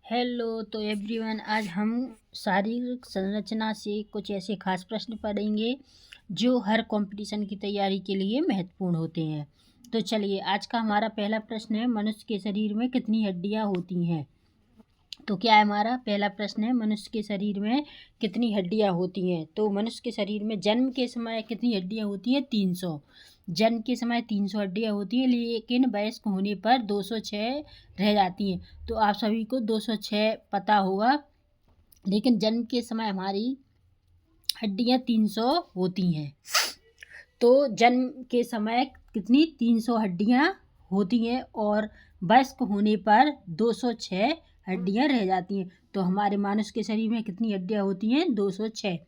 Hello तो everyone, आज हम शारीरिक संरचना से कुछ ऐसे खास प्रश्न पढ़ेंगे जो हर कंपटीशन की तैयारी के लिए महत्वपूर्ण होते हैं। तो चलिए, आज का हमारा पहला प्रश्न है, मनुष्य के शरीर में कितनी हड्डियां होती हैं। तो क्या है, हमारा पहला प्रश्न है, मनुष्य के शरीर में कितनी हड्डियां होती हैं। तो मनुष्य के शरीर में जन्म के समय कितनी हड्डियां होती हैं? 300। जन्म के समय 300 हड्डियां होती हैं, लेकिन वयस्क होने पर 206 रह जाती हैं। तो आप सभी को 206 पता होगा, लेकिन जन्म के समय हमारी हड्डियां 300 होती हैं। तो जन्म के समय कितनी? 300 हड्डियां होती हैं और वयस्क होने पर 206 हड्डियां रह जाती हैं। तो हमारे मनुष्य के शरीर में कितनी हड्डियां होती हैं? 206।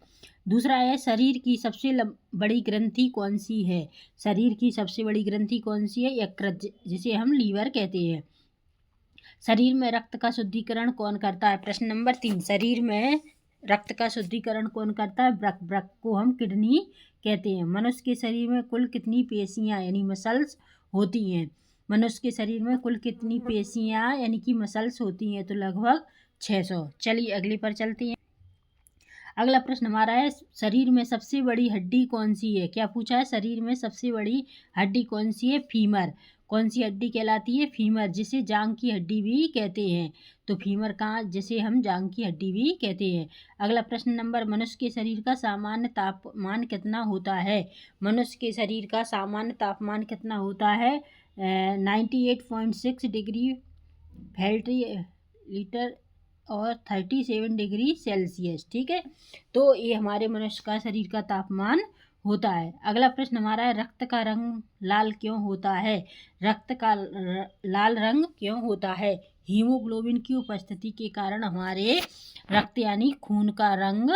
दूसरा है, शरीर की सबसे बड़ी ग्रंथि कौन सी है? शरीर की सबसे बड़ी ग्रंथि कौन सी है? यकृत, जिसे हम लीवर कहते हैं। शरीर में रक्त का शुद्धिकरण कौन करता है? प्रश्न नंबर 3, शरीर में रक्त का शुद्धिकरण कौन करता है? वृक्क को हम किडनी कहते हैं। मनुष्य के शरीर में कुल कितनी पेशियां यानी मसल्स होती हैं? मनुष्य के शरीर में कुल कितनी पेशियां यानी कि मसल्स होती हैं? तो लगभग 600। चलिए अगले पर चलते हैं। अगला प्रश्न हमारा है, शरीर में सबसे बड़ी हड्डी कौन सी है? क्या पूछा है? शरीर में सबसे बड़ी हड्डी कौन सी है? फीमर। कौन सी हड्डी कहलाती है? फीमर, जिसे जांग की हड्डी भी कहते हैं। तो फीमर कहाँ, जिसे हम जांग की हड्डी भी कहते हैं। अगला प्रश्न नंबर, मनुष्य के शरीर का सामान्य तापमान कितना होता है? मनुष्य के शरीर का सामान्य तापमान कितना होता है? 98.6 डिग्री फ़ारेनहाइट और 37 डिग्री सेल्सियस। ठीक है, तो ये हमारे मनुष्य का शरीर का तापमान होता है। अगला प्रश्न हमारा है, रक्त का रंग लाल क्यों होता है? रक्त का लाल रंग क्यों होता है? हीमोग्लोबिन की उपस्थिति के कारण हमारे रक्त यानी खून का रंग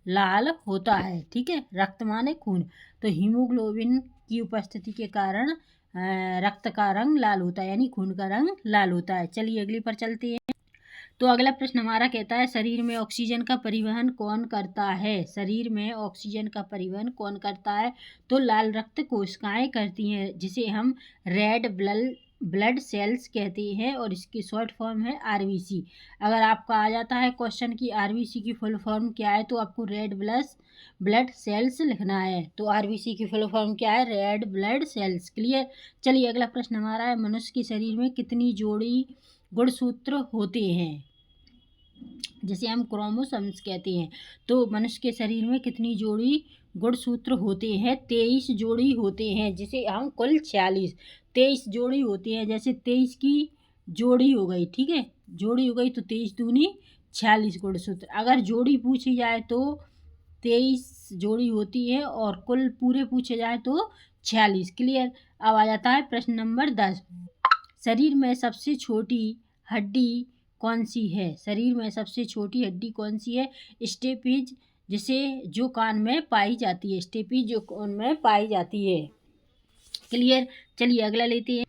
लाल होता है। ठीक है, रक्त माने खून, तो हीमोग्लोबिन की उपस्थिति के कारण रक्त का रंग लाल होता है यानी खून का रंग लाल होता है। चलिए अगले पर चलते हैं। तो अगला प्रश्न हमारा कहता है, शरीर में ऑक्सीजन का परिवहन कौन करता है? शरीर में ऑक्सीजन का परिवहन कौन करता है? तो लाल रक्त कोशिकाएं करती हैं, जिसे हम रेड ब्लड सेल्स कहते हैं और इसकी शॉर्ट फॉर्म है आरबीसी। अगर आपका आ जाता है क्वेश्चन की आरबीसी की फुल फॉर्म क्या है, तो आपको रेड ब्लड सेल्स लिखना है। तो आरबीसी की फुल फॉर्म क्या है? Red blood cells. क्लियर। चलिए अगला प्रश्न हमारा है, मनुष्य के शरीर में कितनी जोड़ी गुणसूत्र होते हैं, जिसे हम क्रोमोसोम्स कहते हैं? तो मनुष्य के शरीर में कितनी जोड़ी गुणसूत्र होते हैं? 23 जोड़ी होते हैं, जिसे हम कुल 23 जोड़ी होती हैं। जैसे 23 की जोड़ी हो गई, ठीक है, जोड़ी हो गई, तो 23 दूनी 46 गुणसूत्र। अगर जोड़ी पूछी जाए तो 23 जोड़ी होती है और कुल पूरे पूछे जाए तो 46। क्लियर। अब आ जाता है प्रश्न नंबर 10, शरीर में सबसे छोटी हड्डी कौन सी है? शरीर में सबसे छोटी हड्डी कौन सी है? स्टेपिज, जो कान में पाई जाती है। स्टेपिज जो कान में पाई जाती है। क्लियर। चलिए अगला लेते हैं।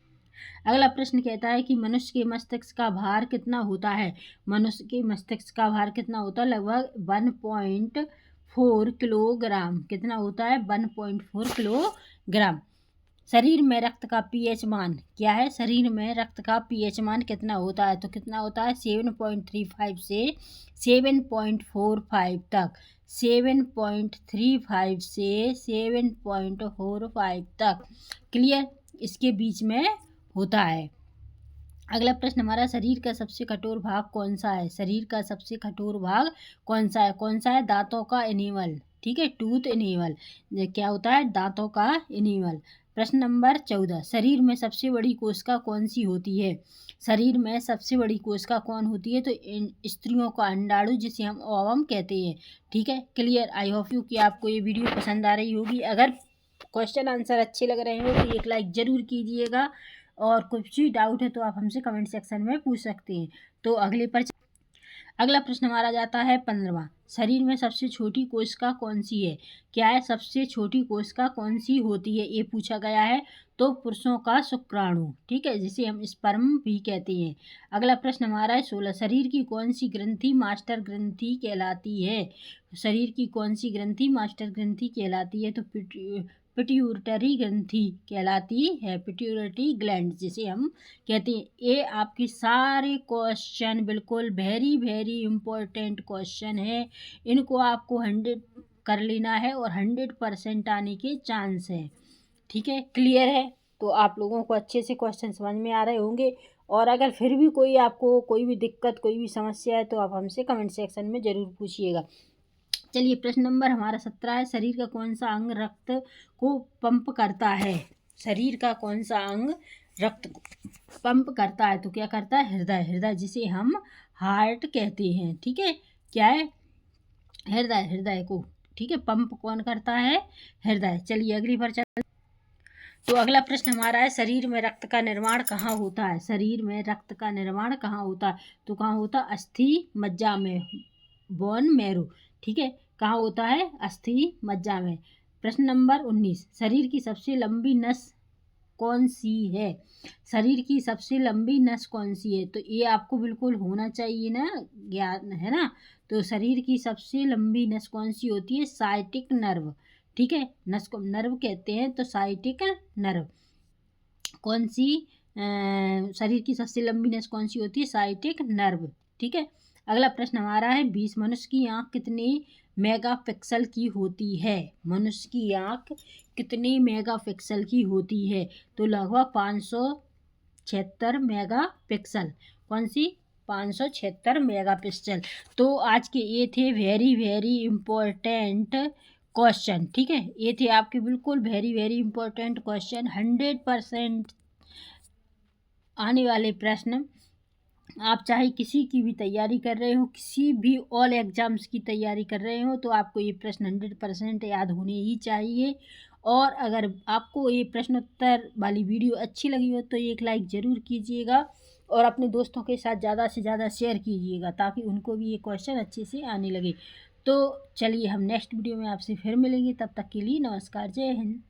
अगला प्रश्न कहता है कि मनुष्य के मस्तिष्क का भार कितना होता है? मनुष्य के मस्तिष्क का भार कितना होता है? लगभग 1.4 किलोग्राम। कितना होता है? 1.4 किलोग्राम। शरीर में रक्त का पीएच मान क्या है? शरीर में रक्त का पीएच मान कितना होता है? तो कितना होता है? 7.35 से 7.45 तक। 7.35 से 7.45 तक। क्लियर, इसके बीच में होता है। अगला प्रश्न हमारा, शरीर का सबसे कठोर भाग कौन सा है? शरीर का सबसे कठोर भाग कौन सा है? कौन सा है? दांतों का इनेमल। ठीक है, टूथ इनेमल। क्या होता है? दांतों का इनेमल। प्रश्न नंबर 14, शरीर में सबसे बड़ी कोशिका कौन सी होती है? शरीर में सबसे बड़ी कोशिका कौन होती है? तो स्त्रियों का अंडाणु, जिसे हम ओवम कहते हैं। ठीक है, क्लियर। आई होप यू कि आपको ये वीडियो पसंद आ रही होगी। अगर क्वेश्चन आंसर अच्छे लग रहे हो तो एक लाइक ज़रूर कीजिएगा, और कुछ भी डाउट है तो आप हमसे कमेंट सेक्शन में पूछ सकते हैं। तो अगला प्रश्न हमारा जाता है 15वां, शरीर में सबसे छोटी कोशिका कौन सी है? क्या है? सबसे छोटी कोशिका कौन सी होती है, ये पूछा गया है। तो पुरुषों का शुक्राणु, ठीक है, जिसे हम स्पर्म भी कहते हैं। अगला प्रश्न हमारा है 16, शरीर की कौन सी ग्रंथि मास्टर ग्रंथि कहलाती है? शरीर की कौन सी ग्रंथि मास्टर ग्रंथि कहलाती है? तो पिट्यूटरी ग्रंथि कहलाती है, पिट्यूटरी ग्लैंड जिसे हम कहते हैं। ये आपके सारे क्वेश्चन बिल्कुल वेरी वेरी इम्पोर्टेंट क्वेश्चन है, इनको आपको 100 कर लेना है और 100% आने के चांस है। ठीक है, क्लियर है? तो आप लोगों को अच्छे से क्वेश्चन समझ में आ रहे होंगे। और अगर फिर भी कोई आपको कोई भी दिक्कत, कोई भी समस्या है तो आप हमसे कमेंट सेक्शन में ज़रूर पूछिएगा। चलिए, प्रश्न नंबर हमारा 17 है, शरीर का कौन सा अंग रक्त को पंप करता है? शरीर का कौन सा अंग रक्त को पंप करता है? तो क्या करता है? हृदय। हृदय जिसे हम हार्ट कहते हैं। ठीक है, क्या है? हृदय। हृदय को, ठीक है, पंप कौन करता है? हृदय। चलिए अगली पर चल। तो अगला प्रश्न हमारा है, शरीर में रक्त का निर्माण कहाँ होता है? शरीर में रक्त का निर्माण कहाँ होता है? तो कहाँ होता है? अस्थि मज्जा में, बोन मैरो। ठीक है, कहाँ होता है? अस्थि मज्जा में। प्रश्न नंबर 19, शरीर की सबसे लंबी नस कौन सी है? शरीर की सबसे लंबी नस कौन सी है? तो ये आपको बिल्कुल होना चाहिए ना, ज्ञान है ना। तो शरीर की सबसे लंबी नस कौन सी होती है? Sciatic nerve. ठीक है, नस को नर्व कहते हैं, तो साइटिक नर्व। कौन सी शरीर की सबसे लंबी नस कौन सी होती है? Sciatic nerve. ठीक है, अगला प्रश्न हमारा है, 20 मनुष्य की आँख कितने मेगापिक्सल की होती है? मनुष्य की आँख कितने मेगापिक्सल की होती है? तो लगभग 576 मेगापिक्सल। कौन सी? 576 मेगापिक्सल। तो आज के ये थे वेरी वेरी इम्पोर्टेंट क्वेश्चन। ठीक है, ये थे आपके बिल्कुल वेरी वेरी इम्पोर्टेंट क्वेश्चन, 100% आने वाले प्रश्न। आप चाहे किसी की भी तैयारी कर रहे हो, किसी भी ऑल एग्जाम्स की तैयारी कर रहे हो, तो आपको ये प्रश्न 100% याद होने ही चाहिए। और अगर आपको ये प्रश्नोत्तर वाली वीडियो अच्छी लगी हो तो एक लाइक ज़रूर कीजिएगा और अपने दोस्तों के साथ ज़्यादा से ज़्यादा शेयर कीजिएगा, ताकि उनको भी ये क्वेश्चन अच्छे से आने लगे। तो चलिए, हम नेक्स्ट वीडियो में आपसे फिर मिलेंगे, तब तक के लिए नमस्कार, जय हिंद।